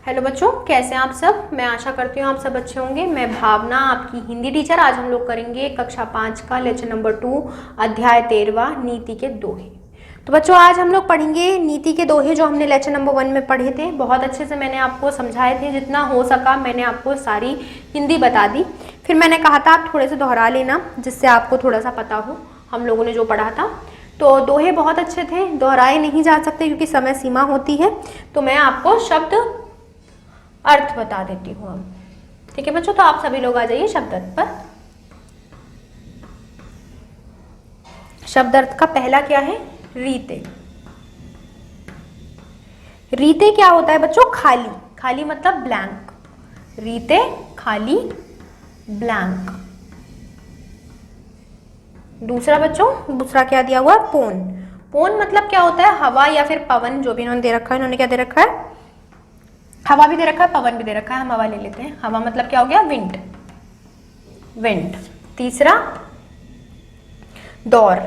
Hello बच्चों, कैसे हैं आप सब। मैं आशा करती हूँ आप सब अच्छे होंगे। मैं भावना, आपकी हिंदी टीचर। आज हम लोग करेंगे कक्षा 5 का लेक्चर नंबर 2, अध्याय 13, नीति के दोहे। तो बच्चों आज हम लोग पढ़ेंगे नीति के दोहे, जो हमने लेक्चर नंबर 1 में पढ़े थे। बहुत अच्छे से मैंने आपको समझाए थे, जितना हो सका मैंने आपको सारी हिंदी बता दी। फिर मैंने कहा था आप थोड़े से दोहरा लेना, जिससे आपको थोड़ा सा पता हो हम लोगों ने जो पढ़ा था। तो दोहे बहुत अच्छे थे, दोहराए नहीं जा सकते क्योंकि समय सीमा होती है। तो मैं आपको शब्द अर्थ बता देती हूँ अब। ठीक है बच्चों, तो आप सभी लोग आ जाइए शब्द अर्थ पर। शब्द अर्थ का पहला क्या है? रीते। रीते क्या होता है बच्चों? खाली। खाली मतलब ब्लैंक। रीते खाली, ब्लैंक। दूसरा बच्चों, दूसरा क्या दिया हुआ है? पौन। पौन मतलब क्या होता है? हवा या फिर पवन, जो भी इन्होंने दे रखा है। इन्होंने क्या दे रखा है? हवा भी दे रखा है, पवन भी दे रखा है। हम हवा ले लेते हैं। हवा मतलब क्या हो गया? विंड। विंड। तीसरा दौर।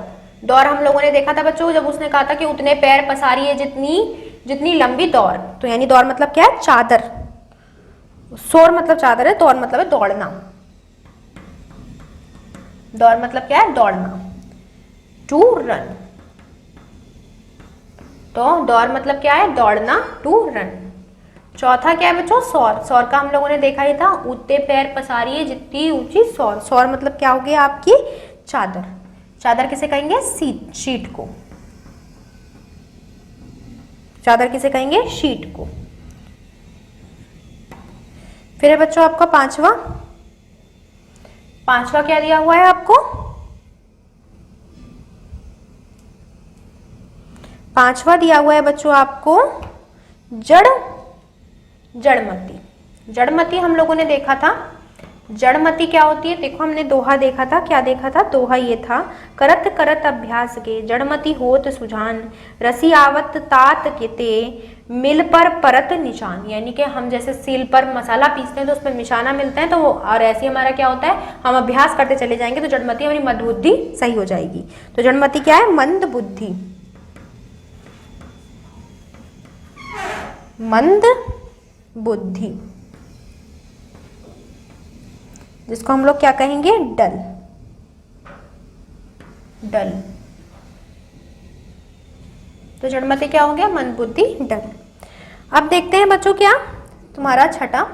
दौर हम लोगों ने देखा था बच्चों, जब उसने कहा था कि उतने पैर पसारी है जितनी लंबी दौर। तो यानी दौर मतलब क्या है? चादर। शोर मतलब चादर है, दौर मतलब है दौड़ना। दौर मतलब क्या है? दौड़ना। To run. तो दौर मतलब क्या है? दौड़ना। To run. चौथा क्या है बच्चों? सौर। सौर का हम लोगों ने देखा ही था, उतने पैर पसारी है जितनी ऊंची सौर। सौर मतलब क्या हो गया? आपकी चादर। चादर किसे कहेंगे? शीट को। चादर किसे कहेंगे? शीट को। फिर है बच्चों आपका पांचवा। पांचवा क्या दिया हुआ है आपको? पांचवा दिया हुआ है बच्चों आपको जड़मती। जड़मती हम लोगों ने देखा था। जड़मती क्या होती है? देखो हमने दोहा देखा था। क्या देखा था? दोहा ये था, करत करत अभ्यास के जड़मती होत सुजान, रसी आवत तात के ते मिल पर परत निशान। यानी कि हम जैसे सील पर मसाला पीसते हैं तो उसमें निशाना मिलता है, तो वो और ऐसे हमारा क्या होता है? हम अभ्यास करते चले जाएंगे तो जड़मती हमारी मंद बुद्धि सही हो जाएगी। तो जड़मती क्या है? मंद बुद्धि। मंद बुद्धि, जिसको हम लोग क्या कहेंगे? डल। डल। तो जड़मती क्या हो गया? मंद बुद्धि, डल। अब देखते हैं बच्चों क्या तुम्हारा छठा।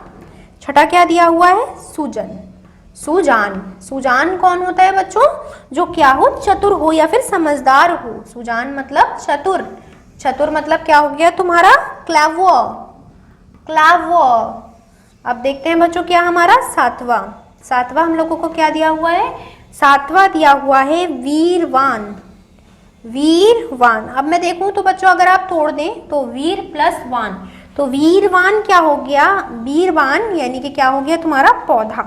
छठा क्या दिया हुआ है? सुजन। सुजान। सुजान कौन होता है बच्चों? जो क्या हो? चतुर हो या फिर समझदार हो। सुजान मतलब चतुर। चतुर मतलब क्या हो गया तुम्हारा? क्लेवर। क्लेवर। अब देखते हैं बच्चों क्या हमारा सातवां। सातवां हम लोगों को क्या दिया हुआ है? सातवां दिया हुआ है वीरवान। वीरवान। अब मैं देखूं तो बच्चों अगर आप तोड़ दें तो वीर प्लस वान, तो वीरवान क्या हो गया? वीरवान यानी कि क्या हो गया तुम्हारा? पौधा।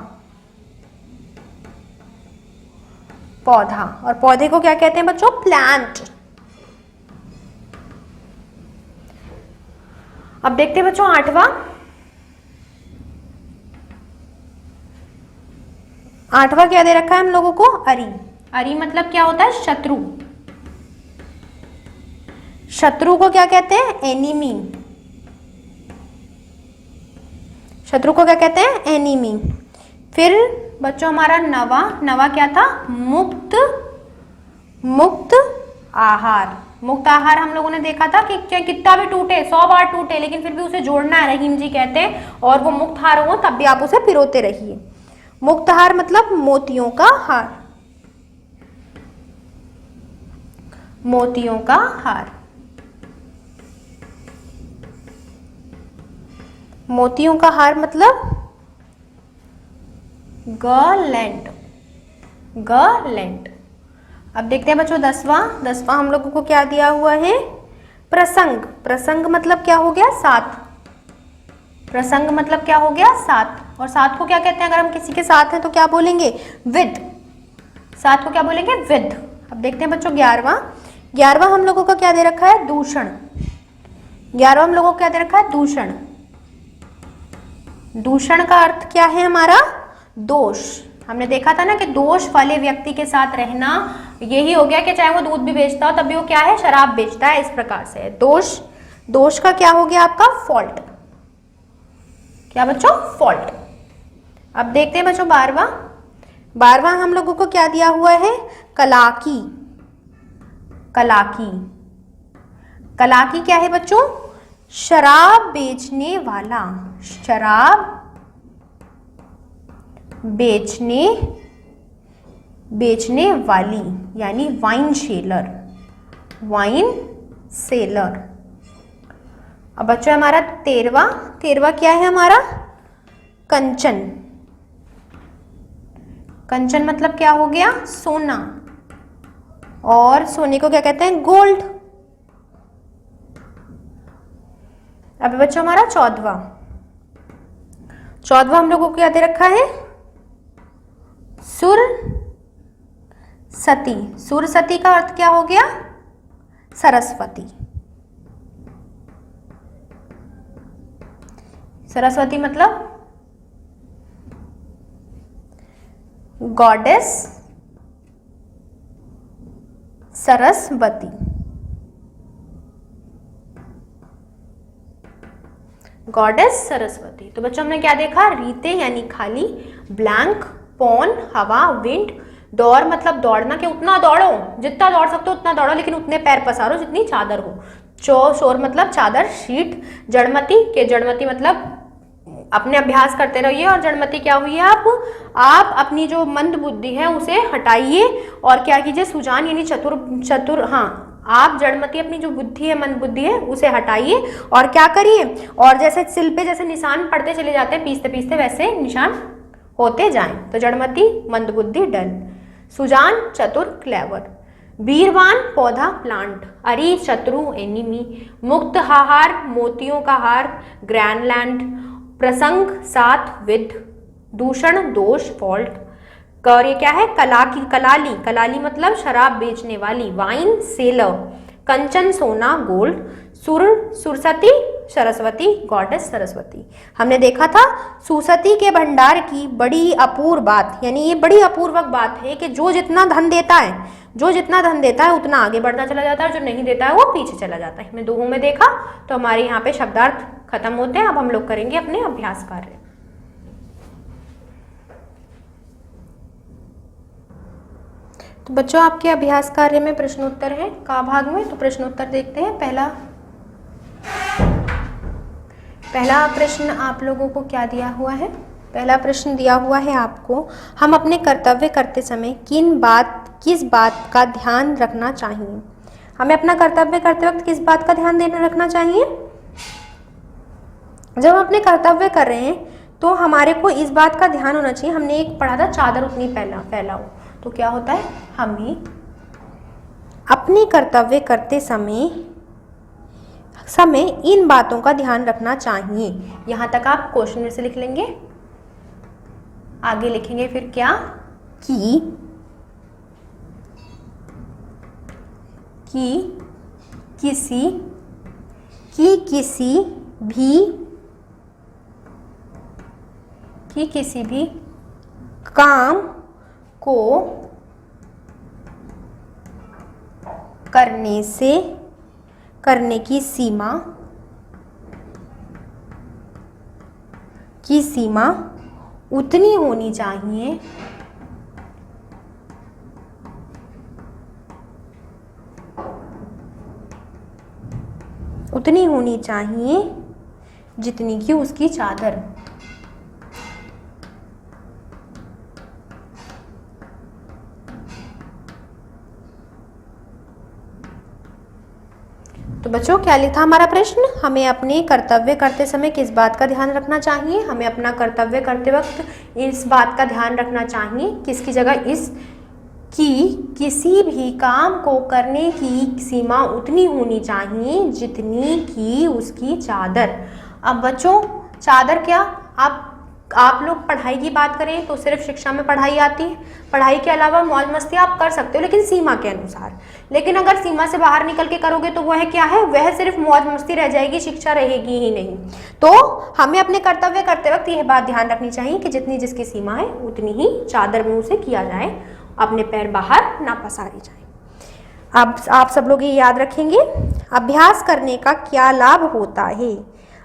पौधा। और पौधे को क्या कहते हैं बच्चों? प्लांट। अब देखते हैं बच्चों आठवां। आठवां क्या दे रखा है हम लोगों को? अरि। अरि मतलब क्या होता है? शत्रु। शत्रु को क्या कहते हैं? एनिमी। शत्रु को क्या कहते हैं? एनिमी। फिर बच्चों हमारा नवा। नवा क्या था? मुक्त। मुक्त आहार। मुक्त आहार हम लोगों ने देखा था कि चाहे कितना भी टूटे, 100 बार टूटे, लेकिन फिर भी उसे जोड़ना है, रहीम जी कहते हैं। और वो मुक्त हार हो तब भी आप उसे पिरोते रहिए। मुक्त हार मतलब मोतियों का हार। मोतियों का हार। मोतियों का हार मतलब गर्लैंड। गर्लैंड। अब देखते हैं बच्चों दसवां। दसवां हम लोगों को क्या दिया हुआ है? प्रसंग। प्रसंग मतलब क्या हो गया? साथ। प्रसंग मतलब क्या हो गया? साथ। और साथ को क्या कहते हैं? अगर हम किसी के साथ हैं तो क्या बोलेंगे? विद। साथ को क्या बोलेंगे? विद। अब देखते हैं बच्चों 11वां। 11वां हम लोगों का क्या दे रखा है? दूषण। 11वां हम लोगों को क्या दे रखा है? दूषण। दूषण का अर्थ क्या है हमारा? दोष। हमने देखा था ना कि दोष वाले व्यक्ति के साथ रहना यही हो गया कि चाहे वो दूध भी बेचता हो तब भी वो क्या है? शराब बेचता है। इस प्रकार से दोष। दोष का क्या हो गया आपका? फॉल्ट। क्या बच्चों? फॉल्ट। अब देखते हैं बच्चों 12वां हम लोगों को क्या दिया हुआ है? कलाकी। कलाकी, कलाकी क्या है बच्चों? शराब बेचने वाला। शराब बेचने वाली यानी वाइन सेलर। Wine cellar. अब बच्चों हमारा 13वां क्या है हमारा? कंचन। कंचन मतलब क्या हो गया? सोना। और सोने को क्या कहते हैं? गोल्ड। अब बच्चों हमारा 14वां हम लोगों को क्या दे रखा है? सुर सती। सुर सती का अर्थ क्या हो गया? सरस्वती। सरस्वती मतलब गॉडेस सरस्वती। गॉडेस सरस्वती। तो बच्चों हमने क्या देखा? रीते यानी खाली, ब्लैंक, पौन हवा, विंड, दौड़ मतलब दौड़ना कि उतना दौड़ो, जितना दौड़ सकते हो उतना दौड़ो, लेकिन उतने पैर पसारो जितनी चादर हो। शोर मतलब चादर, शीट। जड़मती के जड़मती मतलब अपने अभ्यास करते रहिए। और जड़मती क्या हुई है? आप अपनी जो मंद बुद्धि है उसे हटाइए और क्या कीजिए? सुजान यानी चतुर आप जड़मती अपनी जो बुद्धि है, मंद बुद्धि है, उसे हटाइए और क्या करिए? और जैसे सिल पे जैसे निशान पड़ते चले जाते हैं पीसते पीसते, वैसे निशान होते जाएं। तो जड़मती मंद बुद्धि डल, सुजान चतुर क्लेवर, बीरवान पौधा प्लांट, अरी शत्रु एनिमी, मुक्त हाहार मोतियों का हार ग्रैंडलैंड, प्रसंग साथ विद, दूषण दोष फॉल्ट, और ये क्या है? कलाली। कलाली मतलब शराब बेचने वाली, वाइन सेलर, कंचन सोना गोल्ड, सुरसती सरस्वती, गॉडेस सरस्वती। हमने देखा था सुसती के भंडार की बड़ी अपूर्व बात, यानी ये बड़ी अपूर्वक बात है कि जो जितना धन देता है उतना आगे बढ़ता चला जाता है, जो नहीं देता है वो पीछे चला जाता है। हमने दोहों में देखा। तो हमारे यहाँ पे शब्दार्थ खत्म होते हैं। अब हम लोग करेंगे अपने अभ्यास कार्य। तो बच्चों आपके अभ्यास कार्य में प्रश्नोत्तर है का भाग में। तो प्रश्नोत्तर देखते हैं। पहला प्रश्न आप लोगों को क्या दिया हुआ है? पहला प्रश्न दिया हुआ है आपको, हम अपने कर्तव्य करते समय किस बात का ध्यान रखना चाहिए? हमें अपना कर्तव्य करते वक्त किस बात का ध्यान रखना चाहिए? जब हम अपने कर्तव्य कर रहे हैं तो हमारे को इस बात का ध्यान होना चाहिए। हमने एक पढ़ा था, चादर उतनी फैलाओ। तो क्या होता है? हमें अपने कर्तव्य करते समय इन बातों का ध्यान रखना चाहिए। यहां तक आप क्वेश्चन में से लिख लेंगे। आगे लिखेंगे फिर क्या? कि किसी भी काम को करने की सीमा उतनी होनी चाहिए जितनी कि उसकी चादर। तो बच्चों क्या लिखा हमारा प्रश्न? हमें अपने कर्तव्य करते समय किस बात का ध्यान रखना चाहिए? हमें अपना कर्तव्य करते वक्त इस बात का ध्यान रखना चाहिए, किसकी जगह? इस कि किसी भी काम को करने की सीमा उतनी होनी चाहिए जितनी कि उसकी चादर। अब बच्चों चादर क्या? आप लोग पढ़ाई की बात करें तो सिर्फ शिक्षा में पढ़ाई आती है। पढ़ाई के अलावा मौज मस्ती आप कर सकते हो, लेकिन सीमा के अनुसार। लेकिन अगर सीमा से बाहर निकल के करोगे तो वह क्या है? वह सिर्फ मौज मस्ती रह जाएगी, शिक्षा रहेगी ही नहीं। तो हमें अपने कर्तव्य करते वक्त यह बात ध्यान रखनी चाहिए कि जितनी जिसकी सीमा है उतनी ही चादर में उसे किया जाए, अपने पैर बाहर ना पसारे जाए। अब आप सब लोग ये याद रखेंगे, अभ्यास करने का क्या लाभ होता है?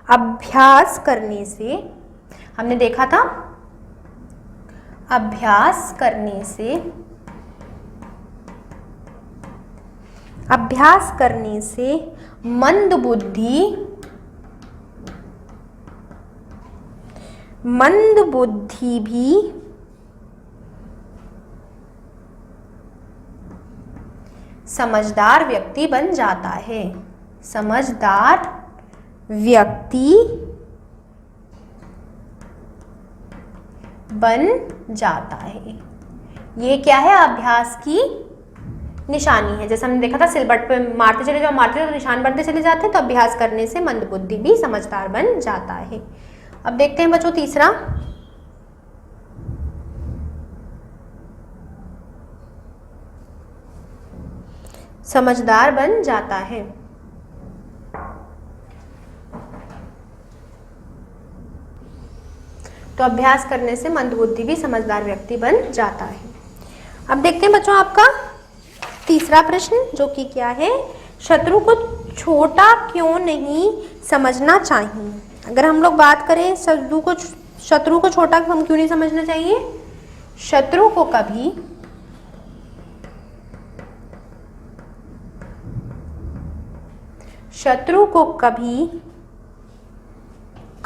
अभ्यास करने से हमने देखा था अभ्यास करने से मंद बुद्धि भी समझदार व्यक्ति बन जाता है। समझदार व्यक्ति बन जाता है। ये क्या है? अभ्यास की निशानी है। जैसे हमने देखा था सिलबट पे मारते चले जाओ तो निशान बनते चले जाते हैं, तो अभ्यास करने से मंदबुद्धि भी समझदार बन जाता है। अब देखते हैं बच्चों तीसरा। समझदार बन जाता है। तो अभ्यास करने से मंदबुद्धि भी समझदार व्यक्ति बन जाता है। अब देखते हैं बच्चों आपका तीसरा प्रश्न, जो कि क्या है? शत्रु को छोटा क्यों नहीं समझना चाहिए? अगर हम लोग बात करें शत्रु को छोटा हम क्यों नहीं समझना चाहिए? शत्रु को कभी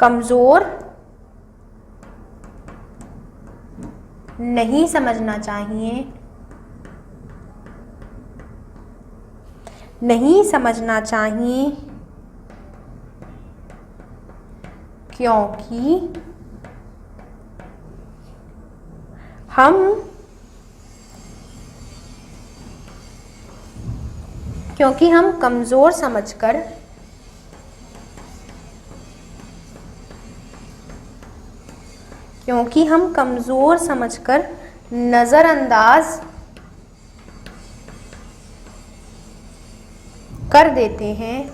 कमजोर नहीं समझना चाहिए, क्योंकि हम कमजोर समझकर नजरअंदाज कर देते हैं।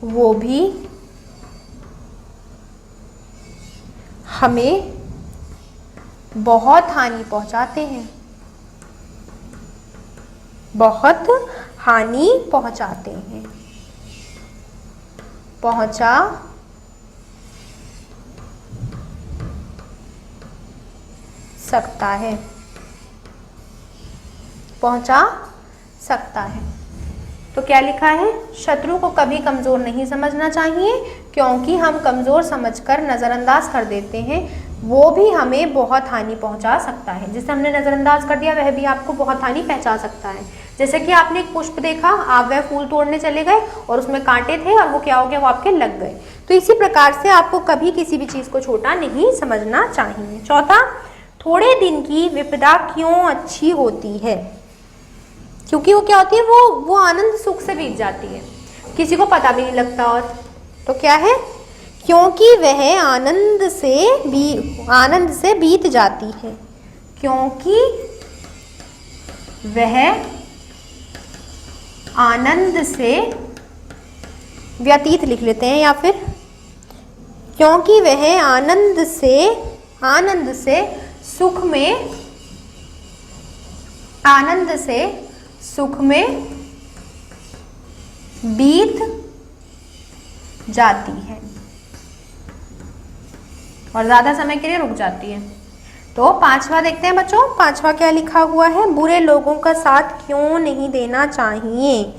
वो भी हमें बहुत हानि पहुंचाते हैं। पहुंचा सकता है। तो क्या लिखा है? शत्रु को कभी कमजोर नहीं समझना चाहिए, क्योंकि हम कमजोर समझकर नजरअंदाज कर देते हैं, वो भी हमें बहुत हानि पहुंचा सकता है। जिसे हमने नजरअंदाज कर दिया वह भी आपको बहुत हानि पहुंचा सकता है। जैसे कि आपने एक पुष्प देखा, आप वह फूल तोड़ने चले गए और उसमें कांटे थे और वो क्या हो गया? वो आपके लग गए। तो इसी प्रकार से आपको कभी किसी भी चीज को छोटा नहीं समझना चाहिए। चौथा, थोड़े दिन की विपदा क्यों अच्छी होती है? क्योंकि वो क्या होती है? वो आनंद सुख से बीत जाती है, किसी को पता भी नहीं लगता। और तो क्या है? क्योंकि वह आनंद से बीत जाती है। क्योंकि वह आनंद से व्यतीत लिख लेते हैं, या फिर क्योंकि वह आनंद से सुख में बीत जाती है और ज्यादा समय के लिए रुक जाती है। तो पांचवा देखते हैं बच्चों। पांचवा क्या लिखा हुआ है? बुरे लोगों का साथ क्यों नहीं देना चाहिए?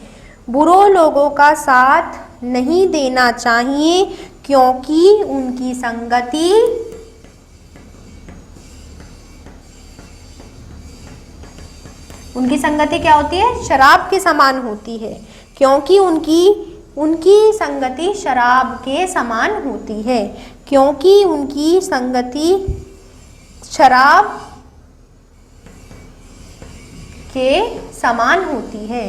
बुरे लोगों का साथ नहीं देना चाहिए क्योंकि उनकी संगति क्या होती है? शराब के समान होती है। क्योंकि उनकी संगति शराब के समान होती है। क्योंकि उनकी संगति शराब के समान होती है।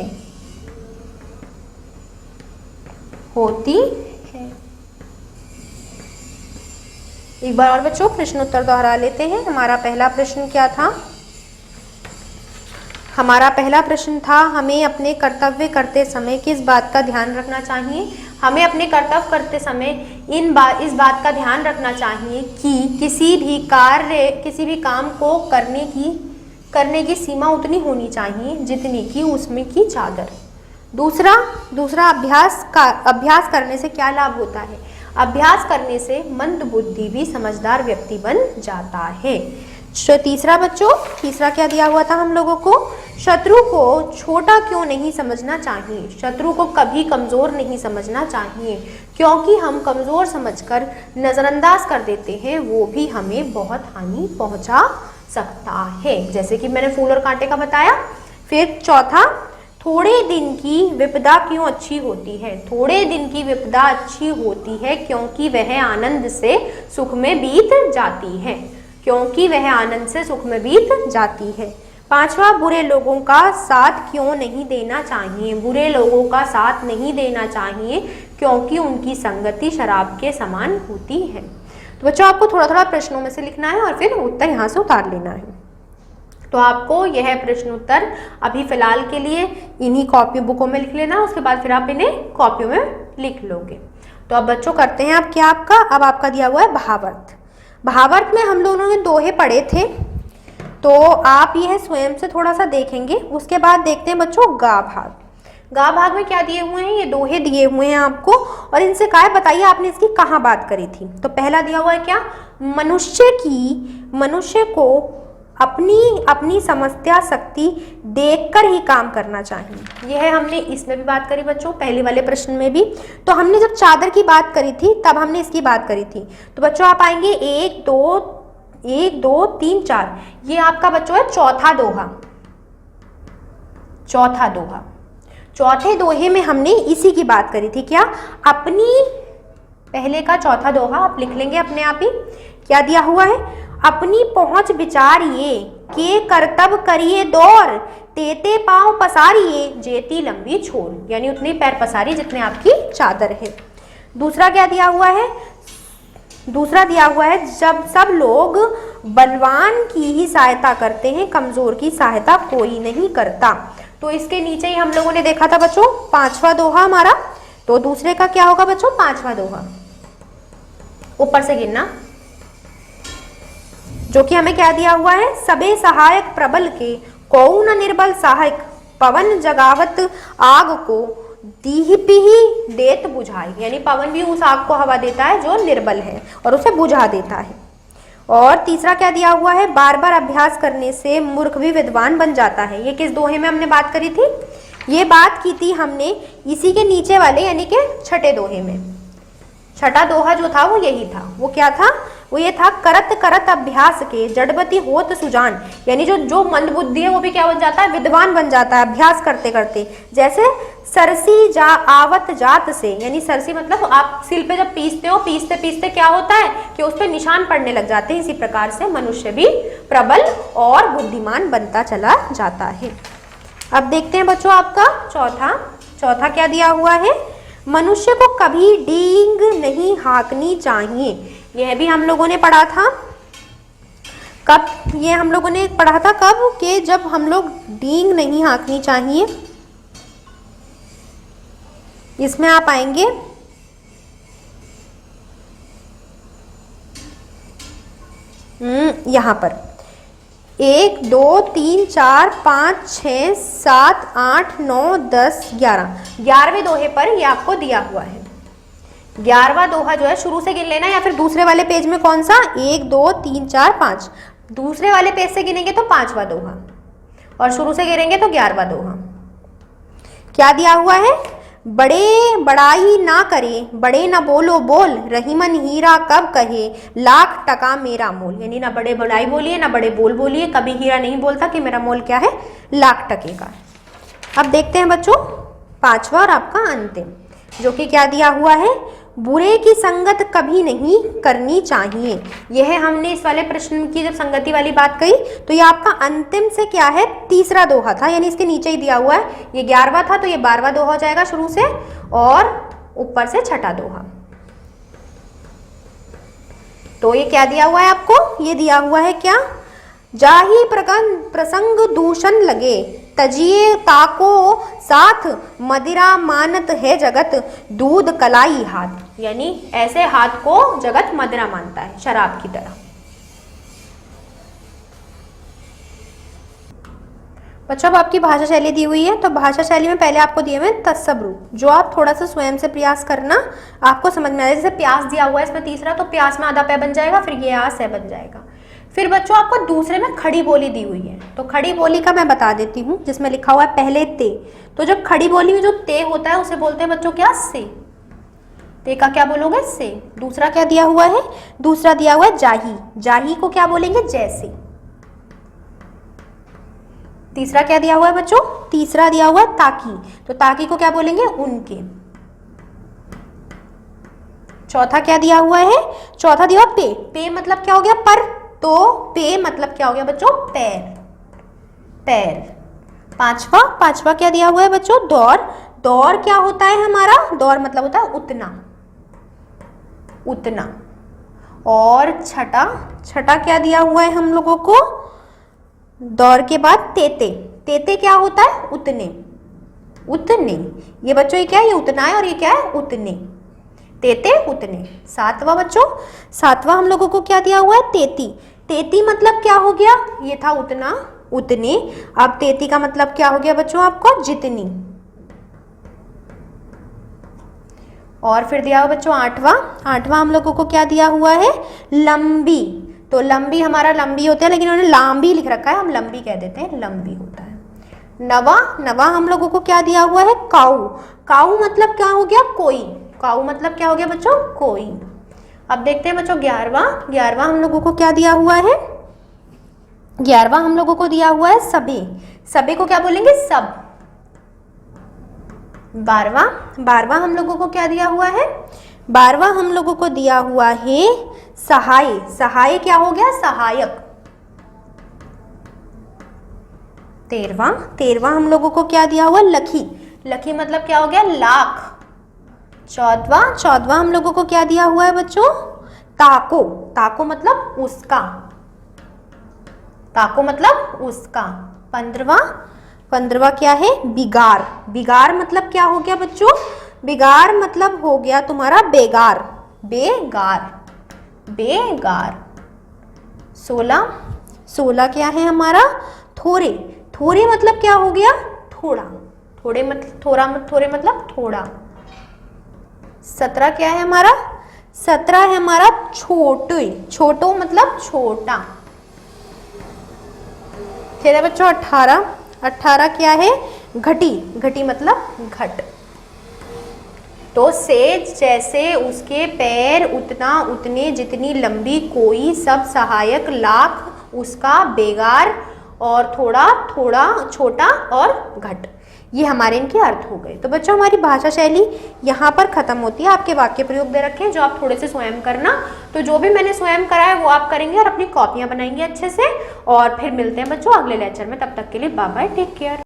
एक बार और बच्चों प्रश्नोत्तर दोहरा लेते हैं। हमारा पहला प्रश्न क्या था? हमारा पहला प्रश्न था, हमें अपने कर्तव्य करते समय किस बात का ध्यान रखना चाहिए? हमें अपने कर्तव्य करते समय इस बात का ध्यान रखना चाहिए कि किसी भी काम को करने की सीमा उतनी होनी चाहिए जितनी की उसमें की चादर। दूसरा अभ्यास करने से क्या लाभ होता है? अभ्यास करने से मंद बुद्धि भी समझदार व्यक्ति बन जाता है। तीसरा क्या दिया हुआ था हम लोगों को? शत्रु को छोटा क्यों नहीं समझना चाहिए? शत्रु को कभी कमजोर नहीं समझना चाहिए, क्योंकि हम कमजोर समझकर नजरअंदाज कर देते हैं, वो भी हमें बहुत हानि पहुंचा सकता है। जैसे कि मैंने फूल और कांटे का बताया। फिर चौथा, थोड़े दिन की विपदा क्यों अच्छी होती है? थोड़े दिन की विपदा अच्छी होती है क्योंकि वह आनंद से सुख में बीत जाती है, क्योंकि वह आनंद से सुख में बीत जाती है। पांचवा, बुरे लोगों का साथ क्यों नहीं देना चाहिए? बुरे लोगों का साथ नहीं देना चाहिए क्योंकि उनकी संगति शराब के समान होती है। तो बच्चों आपको थोड़ा थोड़ा प्रश्नों में से लिखना है और फिर उत्तर यहाँ से उतार लेना है। तो आपको यह प्रश्न उत्तर अभी फिलहाल के लिए इन्हीं कॉपी बुकों में लिख लेना, उसके बाद फिर आप इन्हें कॉपियों में लिख लोगे। तो अब बच्चों करते हैं अब आपका दिया हुआ है भावार्थ। भावार्थ में हम लोगों ने दोहे पढ़े थे, तो आप यह स्वयं से थोड़ा सा देखेंगे। उसके बाद देखते हैं बच्चों गा भाग। गा भाग में क्या दिए हुए हैं? ये दोहे दिए हुए हैं आपको, और इनसे क्या है बताइए आपने इसकी कहाँ बात करी थी? तो पहला दिया हुआ है क्या? मनुष्य को अपनी समस्या शक्ति देखकर ही काम करना चाहिए। यह हमने इसमें भी बात करी बच्चों, पहले वाले प्रश्न में भी। तो हमने जब चादर की बात करी थी तब हमने इसकी बात करी थी। तो बच्चों आप आएंगे 1 2 3 4, ये आपका बच्चों है चौथा दोहा। चौथे दोहे में हमने इसी की बात करी थी। क्या? पहले का चौथा दोहा आप लिख लेंगे अपने आप ही। क्या दिया हुआ है? अपनी पहुंच विचारिए के करतब करिए दौर, तेते पांव पसारिए जेती लंबी छोर, यानी उतने पैर पसारिए जितने आपकी चादर है। दूसरा क्या दिया हुआ है? जब सब लोग बलवान की ही सहायता करते हैं, कमजोर की सहायता कोई नहीं करता। तो इसके नीचे ही हम लोगों ने देखा था बच्चों पांचवा दोहा हमारा। तो दूसरे का क्या होगा बच्चों? पांचवा दोहा, ऊपर से गिनना, जो कि हमें क्या दिया हुआ है? सबे सहायक प्रबल के कौ न निर्बल सहायक, पवन जगावत आग को दीहिपिही देत बुझाई, यानी पवन भी उस आग को हवा देता है जो निर्बल है और उसे बुझा देता है। और तीसरा क्या दिया हुआ है? बार बार अभ्यास करने से मूर्ख भी विद्वान बन जाता है। ये किस दोहे में हमने बात करी थी? ये बात की थी हमने इसी के नीचे वाले यानी कि छठे दोहे में। छठा दोहा जो था वो यही था। वो क्या था? वो ये था, करत करत अभ्यास के जड़बती होत सुजान, यानी जो मंद बुद्धि है वो भी क्या बन जाता है? विद्वान बन जाता है अभ्यास करते करते। जैसे सरसी जा आवत जात से, यानी सरसी मतलब आप सिल पे जब पीसते हो, पीसते पीसते क्या होता है कि उस पर निशान पड़ने लग जाते हैं। इसी प्रकार से मनुष्य भी प्रबल और बुद्धिमान बनता चला जाता है। अब देखते हैं बच्चों आपका चौथा क्या दिया हुआ है? मनुष्य को कभी डींग नहीं हाँकनी चाहिए। यह भी हम लोगों ने पढ़ा था। कब ये हम लोगों ने पढ़ा था? कब? कि जब हम लोग डींग नहीं हाँकनी चाहिए। इसमें आप आएंगे यहाँ पर 1 2 3 4 5 6 7 8 9 10 11, 11वें दोहे पर ये आपको दिया हुआ है। 11वां दोहा जो है शुरू से गिन लेना, या फिर दूसरे वाले पेज में कौन सा? 1 2 3 4 5, दूसरे वाले पेज से गिनेंगे तो 5वां दोहा, और शुरू से गिनेंगे तो 11वां दोहा। क्या दिया हुआ है? बड़े बड़ाई ना करे, बड़े ना बोलो बोल, रहीमन हीरा कब कहे, लाख टका मेरा मोल, यानी ना बड़े बड़ाई बोलिए ना बड़े बोल बोलिए, कभी हीरा नहीं बोलता कि मेरा मोल क्या है? लाख टके का। अब देखते हैं बच्चों पांचवा और आपका अंतिम, जो कि क्या दिया हुआ है? बुरे की संगत कभी नहीं करनी चाहिए। यह हमने इस वाले प्रश्न की जब संगति वाली बात कही तो ये आपका अंतिम से क्या है? तीसरा दोहा था, यानी इसके नीचे ही दिया हुआ है। ये 11वां था तो ये 12वां दोहा हो जाएगा शुरू से, और ऊपर से छठा दोहा। तो ये क्या दिया हुआ है आपको? ये दिया हुआ है क्या? जाही प्रसंग दूषण लगे, तजिए ताको साथ, मदिरा मानत है जगत, दूध कलाई हाथ, यानी ऐसे हाथ को जगत मदिरा मानता है, शराब की तरह। बच्चों अब आपकी भाषा शैली दी हुई है, तो भाषा शैली में पहले आपको दिए हुए हैं तत्सम रूप, जो आप थोड़ा सा स्वयं से प्रयास करना, आपको समझ में आएगा। जैसे प्यास दिया हुआ है इसमें तीसरा, तो प्यास में आधा पै बन जाएगा, फिर ये आ से बन जाएगा। फिर बच्चों आपको दूसरे में खड़ी बोली दी हुई है, तो खड़ी बोली का मैं बता देती हूँ, जिसमें लिखा हुआ है पहले ते। तो जब खड़ी बोली में जो ते होता है उसे बोलते हैं बच्चों क्या, से। ते का क्या बोलोगे, से। दूसरा क्या दिया हुआ है, दूसरा दिया हुआ है जाही, जाही को क्या बोलेंगे, जैसे। तीसरा क्या दिया हुआ है बच्चों, तीसरा दिया हुआ है ताकि, तो ताकि को क्या बोलेंगे, उनके। चौथा क्या दिया हुआ है, चौथा दिया पे, पे मतलब क्या हो गया, पर, तो पे मतलब क्या हो गया बच्चों, पैर, पैर। पांचवा क्या दिया हुआ है बच्चों, दौर, दौर क्या होता है हमारा, दौर मतलब होता है उतना, उतना। और छठा क्या दिया हुआ है हम लोगों को, दौर के बाद तेते, तेते क्या होता है, उतने, उतने। ये बच्चों ये क्या है, ये उतना है, और ये क्या है, उतने, तेते उतने। सातवां बच्चों, सातवां हम लोगों को क्या दिया हुआ है, तेती, तेती मतलब क्या हो गया, ये था उतना, उतने। अब तेती का मतलब क्या हो गया बच्चों आपको, जितनी। और फिर दिया हुआ बच्चों आठवां हम लोगों को क्या दिया हुआ है, लंबी, तो लंबी हमारा लंबी होता है, लेकिन उन्होंने लांबी लिख रखा है, हम लंबी कह देते हैं, लंबी होता है। नवा हम लोगों को क्या दिया हुआ है, काऊ, काऊ मतलब क्या हो गया, कोई, काऊ मतलब क्या हो गया बच्चों, कोई। अब देखते हैं बच्चों ग्यारहवां हम लोगों को क्या दिया हुआ है, ग्यारहवां हम लोगों को दिया हुआ है सबे, सबे को क्या बोलेंगे, सब। बारहवां हम लोगों को क्या दिया हुआ है, बारहवां हम लोगों को दिया हुआ है सहाय, सहाय क्या हो गया, सहायक। तेरहवां हम लोगों को क्या दिया हुआ, लखी, लखी मतलब क्या हो गया, लाख। चौदहवां हम लोगों को क्या दिया हुआ है बच्चों, ताको, ताको मतलब उसका, ताको मतलब उसका। पंद्रहवां क्या है, बिगार, बिगार मतलब क्या हो गया बच्चों, बिगार मतलब हो गया तुम्हारा बेगार, बेगार, बेगार। 16 क्या है हमारा, थोड़े, थोड़े मतलब क्या हो गया, थोड़ा, थोड़े मतलब थोड़ा। 17 क्या है हमारा, 17 है हमारा छोटे, छोटो मतलब छोटा। फिर है बच्चों 18 क्या है, घटी, घटी मतलब घट। तो सेज जैसे उसके पैर, उतना उतने जितनी लंबी कोई, सब सहायक, लाख उसका, बेगार, और थोड़ा थोड़ा, छोटा और घट। ये हमारे इनके अर्थ हो गए। तो बच्चों हमारी भाषा शैली यहाँ पर खत्म होती है। आपके वाक्य प्रयोग दे रखे हैं जो आप थोड़े से स्वयं करना। तो जो भी मैंने स्वयं करा है वो आप करेंगे और अपनी कॉपियाँ बनाएंगे अच्छे से। और फिर मिलते हैं बच्चों अगले लेक्चर में। तब तक के लिए बाय बाय, टेक केयर।